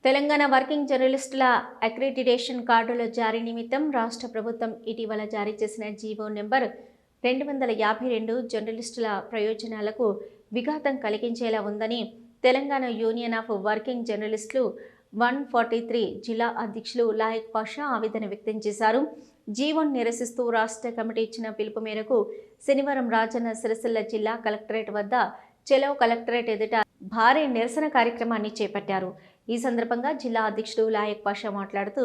Telangana working జర్నలిస్టుల accreditation కార్డుల జారీ నిమిత్తం రాష్ట్ర ప్రభుత్వం ఇటీవల జారీ చేసిన జీవో నెంబర్ 252 జర్నలిస్టుల ప్రయోజనాలకు విఘాతం కలిగించేలా ఉందని తెలంగాణ యూనియన్ ఆఫ్ వర్కింగ్ జర్నలిస్టులు 143 జిల్లా అధ్యక్షులు లాయక్ పాషా ఆవేదన వ్యక్తం చేశారు. జీవోను నిరసిస్తూ రాష్ట్ర కమిటీ ఇచ్చిన పిలుపు మేరకు శనివారం రాజన్న సిరిసిల్ల జిల్లా కలెక్టరేట్ వద్ద చెలో కలెక్టరేట్ ఎదుట భారీ నిరసన కార్యక్రమాన్ని చేపట్టారు. ఈ సందర్భంగా జిల్లా అధ్యక్షుడు లాయక్ పాషా మాట్లాడుతూ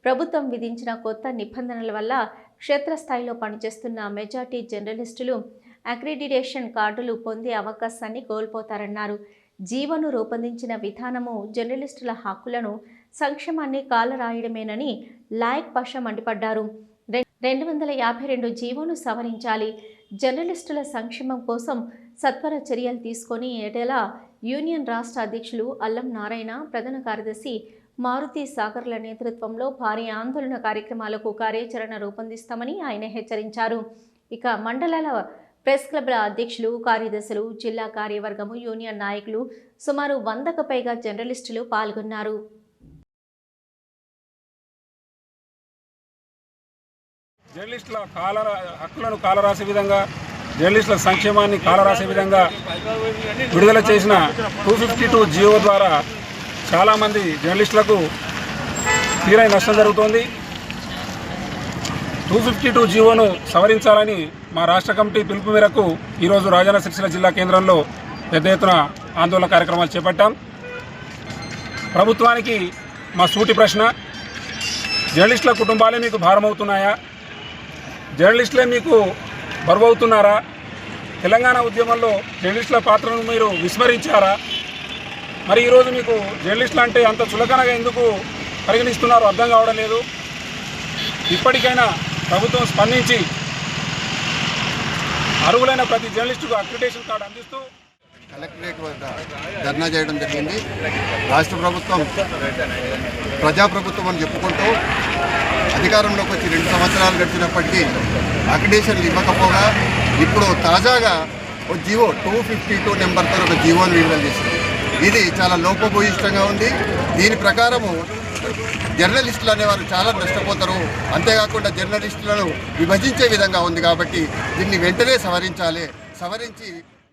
ప్రభుత్వం విధించిన కొత్త నిబంధనల వల్ల క్షేత్రస్థాయిలో పనిచేస్తున్న మెజార్టీ జర్నలిస్టులు అక్రిడిటేషన్ కార్డులు పొందే అవకాశాన్ని కోల్పోతారన్నారు. జీవోను రూపొందించిన విధానము జర్నలిస్టుల హక్కులను సంక్షేమాన్ని కాలరాయడమేనని లాయక్ పాషా మండిపడ్డారు. 252 జీవోను సవరించాలి. జర్నలిస్టుల సంక్షేమం కోసం సత్వర చర్యలు తీసుకొని ఏటేలా యూనియన్ రాష్ట్ర అధ్యక్షులు అల్లం నారాయణ, ప్రధాన కార్యదర్శి మారుతి సాగర్ల నేతృత్వంలో భారీ ఆందోళన కార్యక్రమాలకు కార్యాచరణ రూపొందిస్తామని ఆయన హెచ్చరించారు. ఇక మండలాల ప్రెస్ క్లబ్ల అధ్యక్షులు, కార్యదర్శులు, జిల్లా కార్యవర్గము, యూనియన్ నాయకులు సుమారు 100కు పైగా జర్నలిస్టులు పాల్గొన్నారు. జర్నలిస్టుల హక్కులను కాలరాసే విధంగా, జర్నలిస్టుల సంక్షేమాన్ని కాలరాసే విధంగా విడుదల చేసిన 252 జియో ద్వారా చాలామంది జర్నలిస్టులకు తీరని నష్టం జరుగుతోంది. 252 జియోను సవరించాలని మా రాష్ట్ర కమిటీ పిలుపు మేరకు ఈరోజు రాజన్న సిరిసిల్ల జిల్లా కేంద్రంలో పెద్ద ఎత్తున ఆందోళన కార్యక్రమాలు చేపట్టాం. ప్రభుత్వానికి మా సూటి ప్రశ్న, జర్నలిస్టుల కుటుంబాలే మీకు భారమవుతున్నాయా? జర్నలిస్టులే మీకు బరువవుతున్నారా? తెలంగాణ ఉద్యమంలో జర్నలిస్టుల పాత్రను మీరు విస్మరించారా? మరి ఈరోజు మీకు జర్నలిస్టులు అంటే అంత చులకనగా ఎందుకు పరిగణిస్తున్నారో అర్థం కావడం లేదు. ఇప్పటికైనా ప్రభుత్వం స్పందించి అర్హులైన ప్రతి జర్నలిస్టుకు అక్రిడిటేషన్ కార్డు అందిస్తూ కలెక్టరేట్ వద్ద ధర్నా చేయడం జరిగింది. రాష్ట్ర ప్రభుత్వం ప్రజాప్రభుత్వం అని చెప్పుకుంటూ అధికారంలోకి వచ్చి 2 సంవత్సరాలు గడిచినప్పటికీ అక్రిడిటేషన్లు ఇవ్వకపోగా ఇప్పుడు తాజాగా ఒక జీవో 252 నెంబర్తో ఒక జీవోను విడుదల చేసింది. ఇది చాలా లోపభూయిష్టంగా ఉంది. దీని ప్రకారము జర్నలిస్టులు అనేవారు చాలా నష్టపోతారు. అంతేకాకుండా జర్నలిస్టులను విభజించే విధంగా ఉంది. కాబట్టి దీన్ని వెంటనే సవరించి